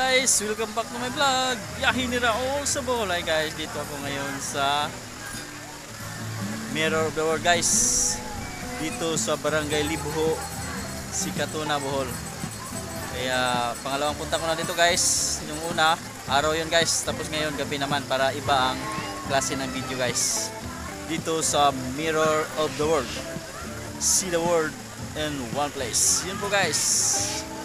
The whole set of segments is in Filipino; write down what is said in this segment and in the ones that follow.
guys, welcome back to my vlog. Biyahe ni Raul sa Bohol. Hi guys, dito ako ngayon sa Mirror of the World guys. Dito sa Barangay Libho, Sikatuna, Bohol. Kaya pangalawang punta ko na dito guys. Yung una, araw yun guys. Tapos ngayon, gabi naman para iba ang klase ng video guys. Dito sa Mirror of the World. See the world in one place. Yun po guys.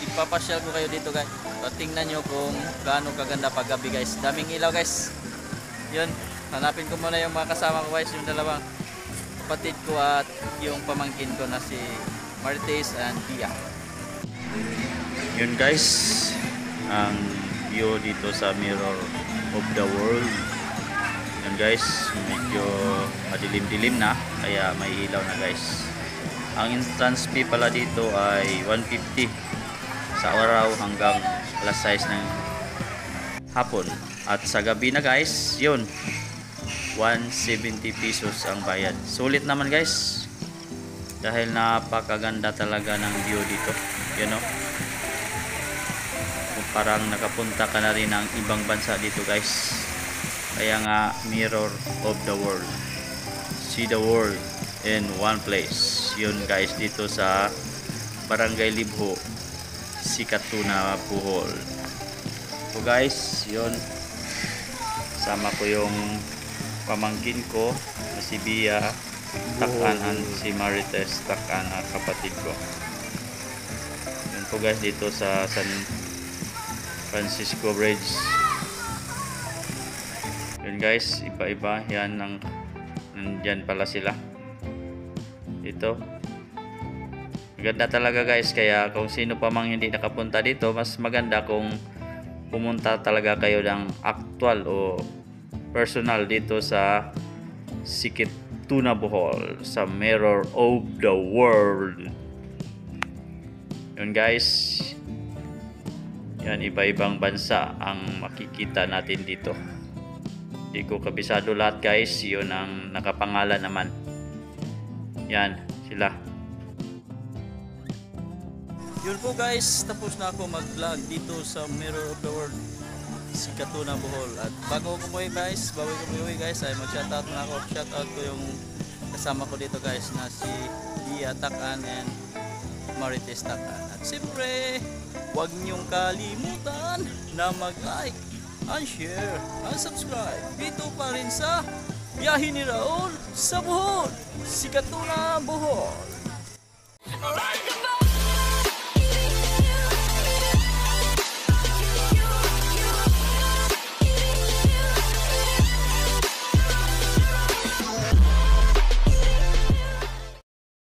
Ipapasyal ko kayo dito guys. Tingnan nyo kung gaano kaganda pag gabi guys. Daming ilaw guys. Yun, hanapin ko muna yung mga kasama ko guys. Yung dalawang kapatid ko at yung pamangkin ko na si Martes and Pia. Yun guys, ang view dito sa Mirror of the World. Yun guys, medyo madilim-dilim na, kaya may ilaw na guys. Ang entrance fee pala dito ay 150 sa araw hanggang alas 6 ng hapon. At sa gabi na guys, yun, 170 pesos ang bayad. Sulit naman guys, dahil napakaganda talaga ng view dito. You know, parang nakapunta ka na rin ng ibang bansa dito guys. Kaya nga, Mirror of the World. See the world in one place. Yun guys, dito sa Barangay Libho, Sikatuna, Bohol. So guys, yun, sama ko yung pamangkin ko na si Bia Takan and si Marites Takan na kapatid ko. Yun po guys, dito sa San Francisco Bridge. Yun guys, iba-iba yan ng nandyan pala sila dito. Maganda talaga guys, kaya kung sino pa mang hindi nakapunta dito, mas maganda kung pumunta talaga kayo ng actual o personal dito sa Sikatuna, Bohol, sa Mirror of the World. Yun guys, yan, iba-ibang bansa ang makikita natin dito. Hindi ko kabisado lahat guys, yun ang nakapangalan naman. Yan sila. Yun po guys, tapos na ako mag-vlog dito sa Mirror of the World, Sikatuna, Bohol. At bago ko guys, ay mag-shoutout na ako. Shoutout ko yung kasama ko dito guys na si Dia Takan and Marites Takan. At siyempre, huwag niyong kalimutan na mag-like and share and subscribe dito pa rin sa Biyahe ni Raul sa Bohol, Sikatuna, Bohol.